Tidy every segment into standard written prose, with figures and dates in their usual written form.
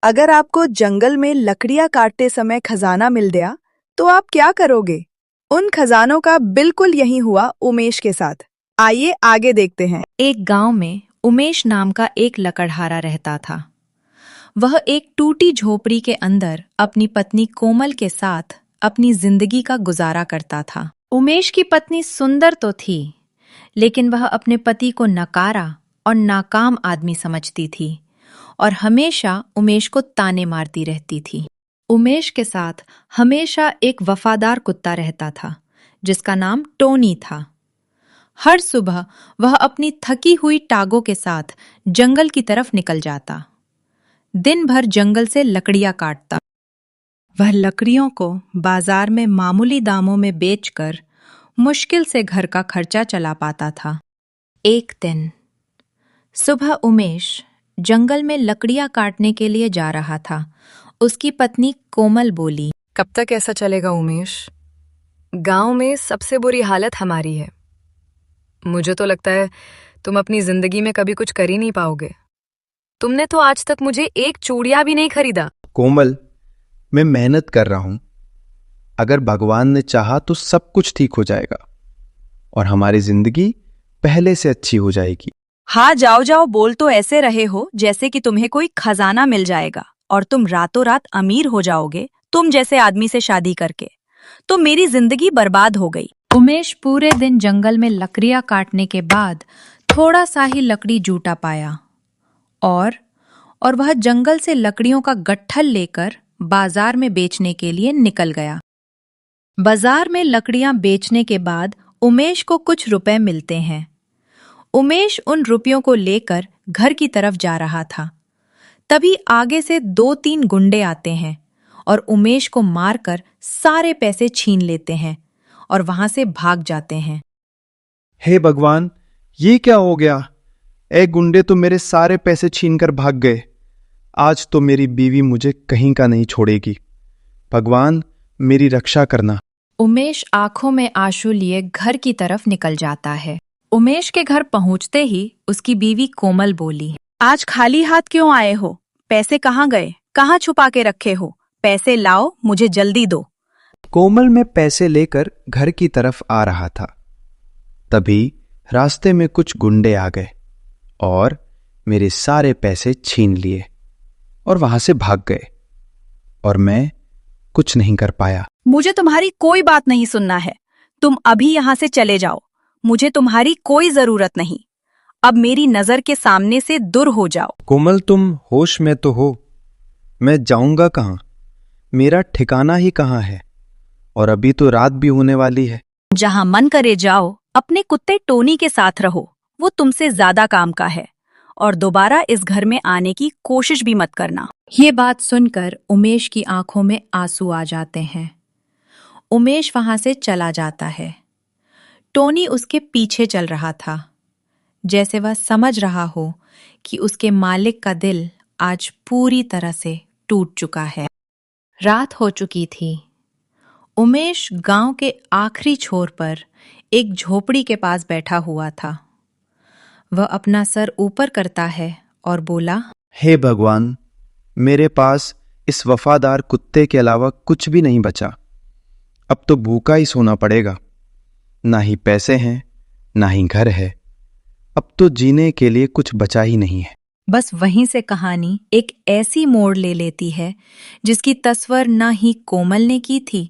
अगर आपको जंगल में लकड़ियां काटते समय खजाना मिल गया, तो आप क्या करोगे? उन खजानों का बिल्कुल यही हुआ उमेश के साथ। आइए आगे देखते हैं। एक गांव में उमेश नाम का एक लकड़हारा रहता था। वह एक टूटी झोपड़ी के अंदर अपनी पत्नी कोमल के साथ अपनी जिंदगी का गुजारा करता था। उमेश की पत्नी सुंदर तो थी, लेकिन वह अपने पति को नकारा और नाकाम आदमी समझती थी और हमेशा उमेश को ताने मारती रहती थी। उमेश के साथ हमेशा एक वफादार कुत्ता रहता था जिसका नाम टोनी था। हर सुबह वह अपनी थकी हुई टांगों के साथ जंगल की तरफ निकल जाता। दिन भर जंगल से लकड़ियां काटता। वह लकड़ियों को बाजार में मामूली दामों में बेचकर मुश्किल से घर का खर्चा चला पाता था। एक दिन सुबह उमेश जंगल में लकड़ियां काटने के लिए जा रहा था। उसकी पत्नी कोमल बोली, कब तक ऐसा चलेगा उमेश? गांव में सबसे बुरी हालत हमारी है। मुझे तो लगता है तुम अपनी जिंदगी में कभी कुछ कर ही नहीं पाओगे। तुमने तो आज तक मुझे एक चूड़िया भी नहीं खरीदा। कोमल, मैं मेहनत कर रहा हूं। अगर भगवान ने चाहा तो सब कुछ ठीक हो जाएगा और हमारी जिंदगी पहले से अच्छी हो जाएगी। हाँ, जाओ जाओ, बोल तो ऐसे रहे हो जैसे कि तुम्हें कोई खजाना मिल जाएगा और तुम रातों रात अमीर हो जाओगे तुम जैसे आदमी से शादी करके। तो मेरी जिंदगी बर्बाद हो गई। उमेश पूरे दिन जंगल में लकड़ियां काटने के बाद थोड़ा सा ही लकड़ी जूटा पाया और वह जंगल से लकड़ियों का गट्ठल लेकर बाजार में बेचने के लिए निकल गया। बाजार में लकड़ियां बेचने के बाद उमेश को कुछ रुपए मिलते हैं। उमेश उन रुपयों को लेकर घर की तरफ जा रहा था। तभी आगे से 2-3 गुंडे आते हैं और उमेश को मारकर सारे पैसे छीन लेते हैं और वहां से भाग जाते हैं। हे भगवान, ये क्या हो गया? ए गुंडे तो मेरे सारे पैसे छीनकर भाग गए। आज तो मेरी बीवी मुझे कहीं का नहीं छोड़ेगी। भगवान, मेरी रक्षा करना। उमेश आंखों में आंसू लिए घर की तरफ निकल जाता है। उमेश के घर पहुंचते ही उसकी बीवी कोमल बोली, आज खाली हाथ क्यों आए हो? पैसे कहाँ गए? कहाँ छुपा के रखे हो? पैसे लाओ, मुझे जल्दी दो। कोमल में पैसे लेकर घर की तरफ आ रहा था। तभी रास्ते में कुछ गुंडे आ गए और मेरे सारे पैसे छीन लिए और वहां से भाग गए और मैं कुछ नहीं कर पाया। मुझे तुम्हारी कोई बात नहीं सुनना है। तुम अभी यहाँ से चले जाओ। मुझे तुम्हारी कोई जरूरत नहीं। अब मेरी नजर के सामने से दूर हो जाओ। कोमल, तुम होश में तो हो? मैं जाऊंगा कहाँ? मेरा ठिकाना ही कहाँ है? और अभी तो रात भी होने वाली है। जहाँ मन करे जाओ। अपने कुत्ते टोनी के साथ रहो। वो तुमसे ज्यादा काम का है और दोबारा इस घर में आने की कोशिश भी मत करना। ये बात सुनकर उमेश की आंखों में आंसू आ जाते हैं। उमेश वहां से चला जाता है। टोनी उसके पीछे चल रहा था, जैसे वह समझ रहा हो कि उसके मालिक का दिल आज पूरी तरह से टूट चुका है। रात हो चुकी थी। उमेश गांव के आखिरी छोर पर एक झोपड़ी के पास बैठा हुआ था। वह अपना सर ऊपर करता है और बोला, हे भगवान, मेरे पास इस वफादार कुत्ते के अलावा कुछ भी नहीं बचा। अब तो भूखा ही सोना पड़ेगा। ना ही पैसे हैं, ना ही घर है। अब तो जीने के लिए कुछ बचा ही नहीं है। बस वहीं से कहानी एक ऐसी मोड़ ले लेती है जिसकी तस्वीर ना ही कोमल ने की थी,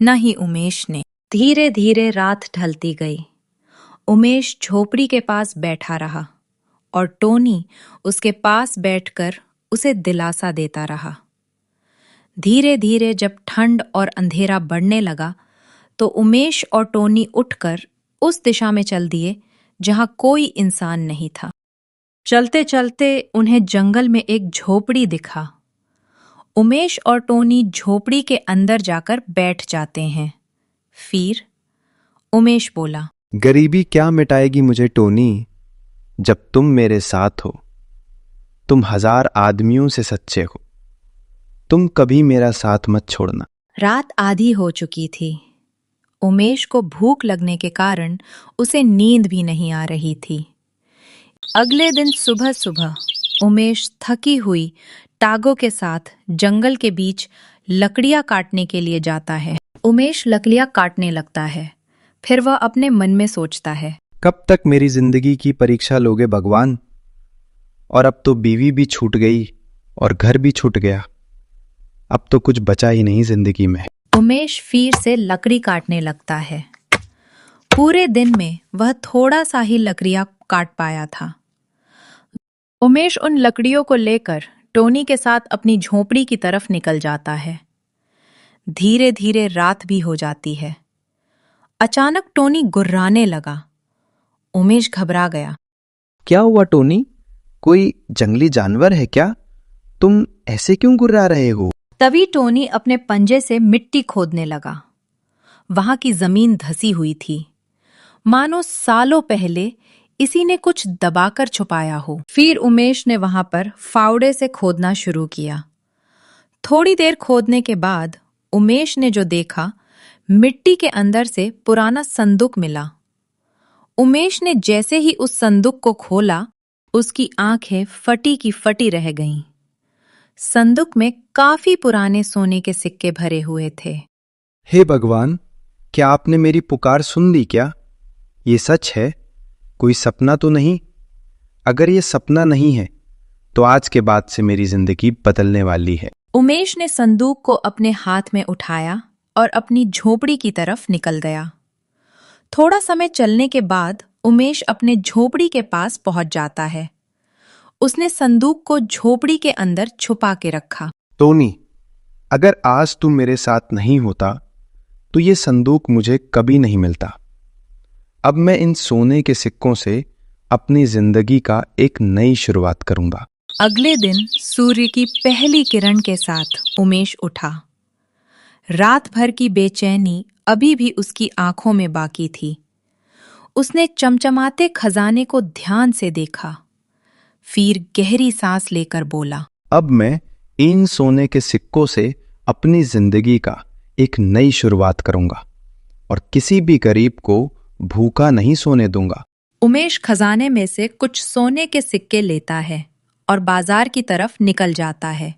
ना ही उमेश ने। धीरे धीरे रात ढलती गई। उमेश झोपड़ी के पास बैठा रहा और टोनी उसके पास बैठकर उसे दिलासा देता रहा। धीरे धीरे जब ठंड और अंधेरा बढ़ने लगा तो उमेश और टोनी उठकर उस दिशा में चल दिए जहां कोई इंसान नहीं था। चलते चलते उन्हें जंगल में एक झोपड़ी दिखा। उमेश और टोनी झोपड़ी के अंदर जाकर बैठ जाते हैं। फिर उमेश बोला, गरीबी क्या मिटाएगी मुझे टोनी, जब तुम मेरे साथ हो। तुम 1000 आदमियों से सच्चे हो। तुम कभी मेरा साथ मत छोड़ना। रात आधी हो चुकी थी। उमेश को भूख लगने के कारण उसे नींद भी नहीं आ रही थी। अगले दिन सुबह सुबह उमेश थकी हुई तागों के साथ जंगल के बीच लकड़ियां काटने के लिए जाता है। उमेश लकड़ियां काटने लगता है। फिर वह अपने मन में सोचता है, कब तक मेरी जिंदगी की परीक्षा लोगे भगवान? और अब तो बीवी भी छूट गई और घर भी छूट गया। अब तो कुछ बचा ही नहीं जिंदगी में। उमेश फिर से लकड़ी काटने लगता है। पूरे दिन में वह थोड़ा सा ही लकड़ियां काट पाया था। उमेश उन लकड़ियों को लेकर टोनी के साथ अपनी झोपड़ी की तरफ निकल जाता है। धीरे धीरे रात भी हो जाती है। अचानक टोनी गुर्राने लगा। उमेश घबरा गया। क्या हुआ टोनी? कोई जंगली जानवर है क्या? तुम ऐसे क्यों गुर्रा रहे हो? तभी टोनी अपने पंजे से मिट्टी खोदने लगा। वहां की जमीन धसी हुई थी, मानो सालों पहले इसी ने कुछ दबाकर छुपाया हो। फिर उमेश ने वहां पर फावड़े से खोदना शुरू किया। थोड़ी देर खोदने के बाद उमेश ने जो देखा, मिट्टी के अंदर से पुराना संदूक मिला। उमेश ने जैसे ही उस संदूक को खोला, उसकी आंखें फटी की फटी रह गईं। संदूक में काफी पुराने सोने के सिक्के भरे हुए थे। हे भगवान, क्या आपने मेरी पुकार सुन ली क्या? ये सच है? कोई सपना तो नहीं? अगर ये सपना नहीं है तो आज के बाद से मेरी जिंदगी बदलने वाली है। उमेश ने संदूक को अपने हाथ में उठाया और अपनी झोपड़ी की तरफ निकल गया। थोड़ा समय चलने के बाद उमेश अपने झोपड़ी के पास पहुंच जाता है। उसने संदूक को झोपड़ी के अंदर छुपा के रखा। टोनी, अगर आज तुम मेरे साथ नहीं होता तो ये संदूक मुझे कभी नहीं मिलता। अब मैं इन सोने के सिक्कों से अपनी जिंदगी का एक नई शुरुआत करूंगा। अगले दिन सूर्य की पहली किरण के साथ उमेश उठा। रात भर की बेचैनी अभी भी उसकी आंखों में बाकी थी। उसने चमचमाते खजाने को ध्यान से देखा। फिर गहरी सांस लेकर बोला, अब मैं इन सोने के सिक्कों से अपनी जिंदगी का एक नई शुरुआत करूंगा और किसी भी गरीब को भूखा नहीं सोने दूंगा। उमेश खजाने में से कुछ सोने के सिक्के लेता है और बाजार की तरफ निकल जाता है।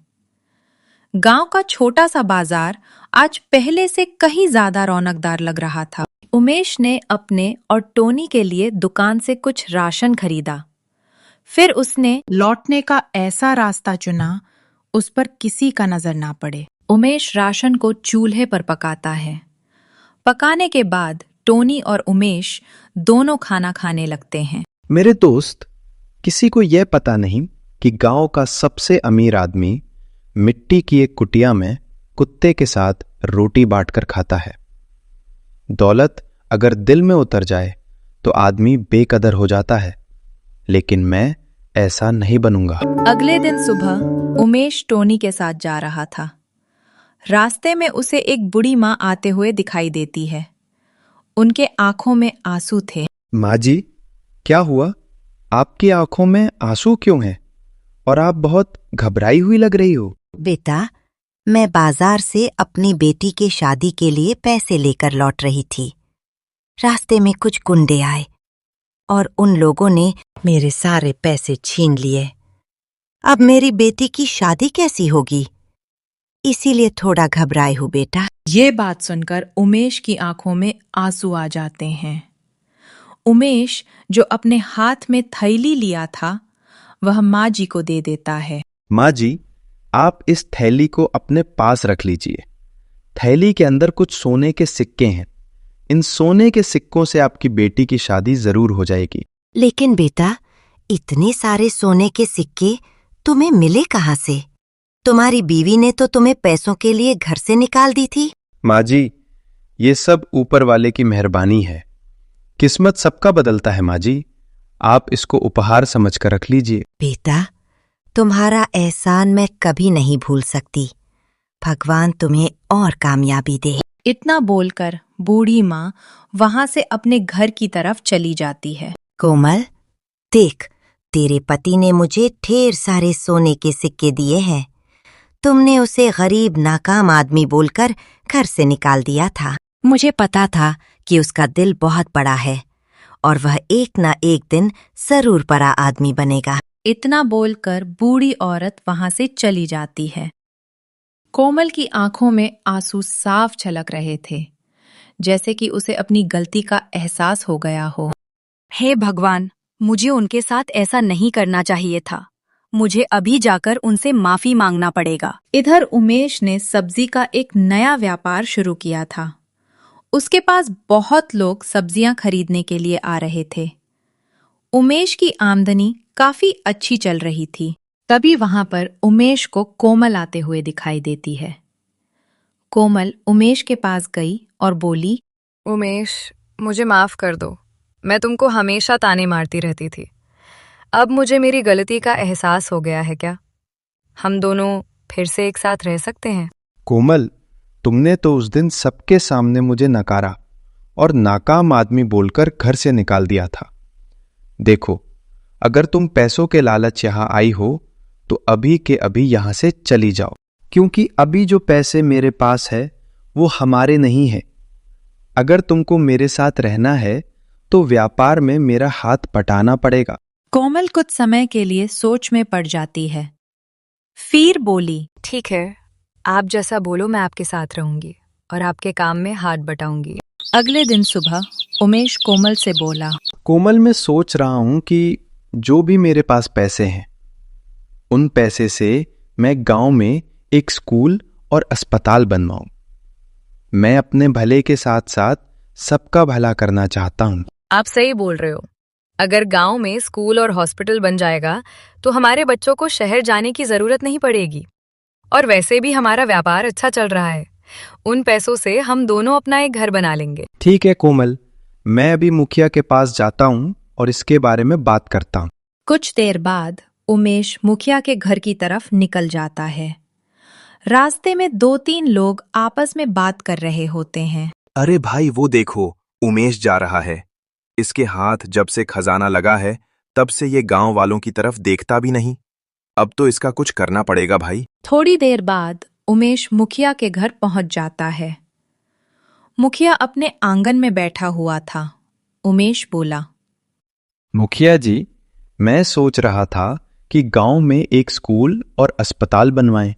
गांव का छोटा सा बाजार आज पहले से कहीं ज्यादा रौनकदार लग रहा था। उमेश ने अपने और टोनी के लिए दुकान से कुछ राशन खरीदा। फिर उसने लौटने का ऐसा रास्ता चुना उस पर किसी का नजर ना पड़े। उमेश राशन को चूल्हे पर पकाता है। पकाने के बाद टोनी और उमेश दोनों खाना खाने लगते हैं। मेरे दोस्त, किसी को यह पता नहीं कि गांव का सबसे अमीर आदमी मिट्टी की एक कुटिया में कुत्ते के साथ रोटी बांटकर खाता है। दौलत अगर दिल में उतर जाए तो आदमी बेकदर हो जाता है, लेकिन मैं ऐसा नहीं बनूंगा। अगले दिन सुबह उमेश टोनी के साथ जा रहा था। रास्ते में उसे एक बूढ़ी माँ आते हुए दिखाई देती है। उनके आंखों में आंसू थे। माँ जी, क्या हुआ? आपकी आंखों में आंसू क्यों हैं? और आप बहुत घबराई हुई लग रही हो। बेटा, मैं बाजार से अपनी बेटी की शादी के लिए पैसे लेकर लौट रही थी। रास्ते में कुछ गुंडे आए और उन लोगों ने मेरे सारे पैसे छीन लिए। अब मेरी बेटी की शादी कैसी होगी? इसीलिए थोड़ा घबराई हूँ बेटा। ये बात सुनकर उमेश की आंखों में आंसू आ जाते हैं। उमेश जो अपने हाथ में थैली लिया था, वह माँ जी को दे देता है। माँ जी, आप इस थैली को अपने पास रख लीजिए। थैली के अंदर कुछ सोने के सिक्के हैं। इन सोने के सिक्कों से आपकी बेटी की शादी जरूर हो जाएगी। लेकिन बेटा, इतने सारे सोने के सिक्के तुम्हें मिले कहाँ से? तुम्हारी बीवी ने तो तुम्हें पैसों के लिए घर से निकाल दी थी। माँ जी, ये सब ऊपर वाले की मेहरबानी है। किस्मत सबका बदलता है माँ जी। आप इसको उपहार समझकर रख लीजिए। बेटा, तुम्हारा एहसान मैं कभी नहीं भूल सकती। भगवान तुम्हें और कामयाबी दे। इतना बोलकर बूढ़ी माँ वहां से अपने घर की तरफ चली जाती है। कोमल, देख, तेरे पति ने मुझे ढेर सारे सोने के सिक्के दिए हैं। तुमने उसे गरीब नाकाम आदमी बोलकर घर से निकाल दिया था। मुझे पता था कि उसका दिल बहुत बड़ा है और वह एक ना एक दिन जरूर बड़ा आदमी बनेगा। इतना बोलकर बूढ़ी औरत वहां से चली जाती है। कोमल की आंखों में आंसू साफ छलक रहे थे, जैसे कि उसे अपनी गलती का एहसास हो गया हो। हे भगवान, मुझे उनके साथ ऐसा नहीं करना चाहिए था। मुझे अभी जाकर उनसे माफी मांगना पड़ेगा। इधर उमेश ने सब्जी का एक नया व्यापार शुरू किया था। उसके पास बहुत लोग सब्जियां खरीदने के लिए आ रहे थे। उमेश की आमदनी काफी अच्छी चल रही थी। तभी वहां पर उमेश को कोमल आते हुए दिखाई देती है। कोमल उमेश के पास गई और बोली, उमेश, मुझे माफ कर दो। मैं तुमको हमेशा ताने मारती रहती थी। अब मुझे मेरी गलती का एहसास हो गया है। क्या हम दोनों फिर से एक साथ रह सकते हैं? कोमल, तुमने तो उस दिन सबके सामने मुझे नकारा और नाकाम आदमी बोलकर घर से निकाल दिया था। देखो, अगर तुम पैसों के लालच यहां आई हो तो अभी के अभी यहां से चली जाओ, क्योंकि अभी जो पैसे मेरे पास है वो हमारे नहीं है। अगर तुमको मेरे साथ रहना है तो व्यापार में मेरा हाथ बटाना पड़ेगा। कोमल कुछ समय के लिए सोच में पड़ जाती है। फिर बोली, ठीक है, आप जैसा बोलो मैं आपके साथ रहूंगी और आपके काम में हाथ बटाऊंगी। अगले दिन सुबह उमेश कोमल से बोला, कोमल, मैं सोच रहा हूं कि जो भी मेरे पास पैसे हैं उन पैसे से मैं गांव में एक स्कूल और अस्पताल बनवाऊं। मैं अपने भले के साथ साथ सबका भला करना चाहता हूं। आप सही बोल रहे हो। अगर गांव में स्कूल और हॉस्पिटल बन जाएगा तो हमारे बच्चों को शहर जाने की जरूरत नहीं पड़ेगी। और वैसे भी हमारा व्यापार अच्छा चल रहा है। उन पैसों से हम दोनों अपना एक घर बना लेंगे। ठीक है कोमल, मैं अभी मुखिया के पास जाता हूं और इसके बारे में बात करता हूं। कुछ देर बाद उमेश मुखिया के घर की तरफ निकल जाता है। रास्ते में 2-3 लोग आपस में बात कर रहे होते हैं। अरे भाई, वो देखो, उमेश जा रहा है। इसके हाथ जब से खजाना लगा है तब से ये गांव वालों की तरफ देखता भी नहीं। अब तो इसका कुछ करना पड़ेगा भाई। थोड़ी देर बाद उमेश मुखिया के घर पहुंच जाता है। मुखिया अपने आंगन में बैठा हुआ था। उमेश बोला, मुखिया जी, मैं सोच रहा था कि गांव में एक स्कूल और अस्पताल बनवाएं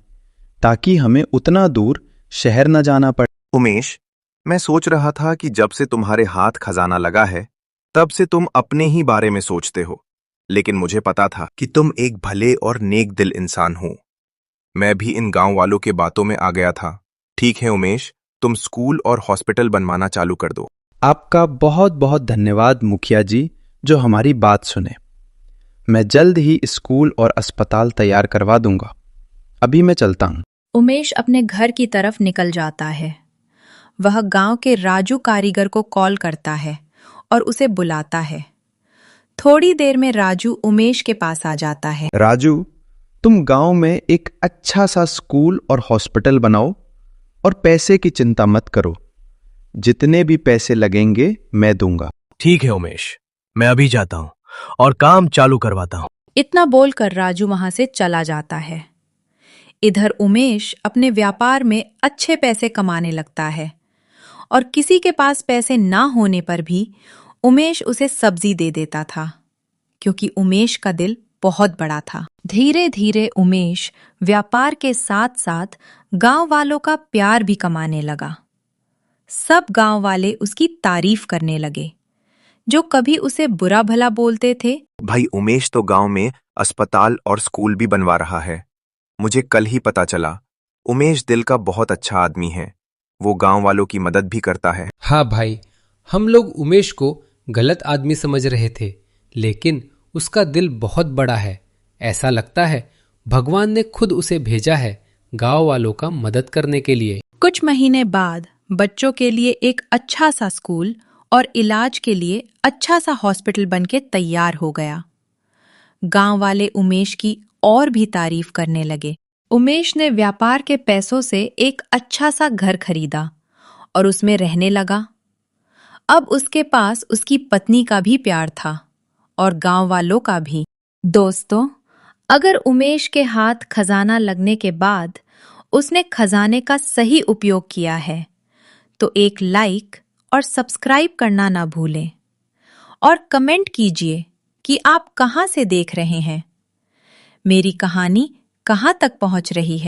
ताकि हमें उतना दूर शहर न जाना पड़े। उमेश, मैं सोच रहा था कि जब से तुम्हारे हाथ खजाना लगा है तब से तुम अपने ही बारे में सोचते हो, लेकिन मुझे पता था कि तुम एक भले और नेक दिल इंसान हो। मैं भी इन गांव वालों के बातों में आ गया था। ठीक है उमेश, तुम स्कूल और हॉस्पिटल बनवाना चालू कर दो। आपका बहुत बहुत धन्यवाद मुखिया जी, जो हमारी बात सुने। मैं जल्द ही स्कूल और अस्पताल तैयार करवा दूंगा। अभी मैं चलता हूं। उमेश अपने घर की तरफ निकल जाता है। वह गांव के राजू कारीगर को कॉल करता है और उसे बुलाता है। थोड़ी देर में राजू उमेश के पास आ जाता है। राजू, तुम गांव में एक अच्छा सा स्कूल और हॉस्पिटल बनाओ और पैसे की चिंता मत करो। जितने भी पैसे लगेंगे मैं दूंगा। ठीक है उमेश, मैं अभी जाता हूं और काम चालू करवाता हूं। इतना बोलकर राजू वहां से चला जाता है। इधर उमेश अपने व्यापार में अच्छे पैसे कमाने लगता है और किसी के पास पैसे ना होने पर भी उमेश उसे सब्जी दे देता था, क्योंकि उमेश का दिल बहुत बड़ा था। धीरे धीरे उमेश व्यापार के साथ साथ गांव वालों का प्यार भी कमाने लगा। सब गांव वाले उसकी तारीफ करने लगे। जो कभी उसे बुरा भला बोलते थे, भाई, उमेश तो गांव में अस्पताल और स्कूल भी बनवा रहा है। मुझे कल ही पता चला। उमेश दिल का बहुत अच्छा आदमी है। वो गांव वालों की मदद भी करता है। हाँ भाई, हम लोग उमेश को गलत आदमी समझ रहे थे, लेकिन उसका दिल बहुत बड़ा है। ऐसा लगता है भगवान ने खुद उसे भेजा है गांव वालों का मदद करने के लिए। कुछ महीने बाद बच्चों के लिए एक अच्छा सा स्कूल और इलाज के लिए अच्छा सा हॉस्पिटल बनके तैयार हो गया। गांव वाले उमेश की और भी तारीफ करने लगे। उमेश ने व्यापार के पैसों से एक अच्छा सा घर खरीदा और उसमें रहने लगा। अब उसके पास उसकी पत्नी का भी प्यार था और गांव वालों का भी। दोस्तों, अगर उमेश के हाथ खजाना लगने के बाद उसने खजाने का सही उपयोग किया है तो एक लाइक और सब्सक्राइब करना ना भूलें और कमेंट कीजिए कि आप कहां से देख रहे हैं। मेरी कहानी कहाँ तक पहुँच रही है।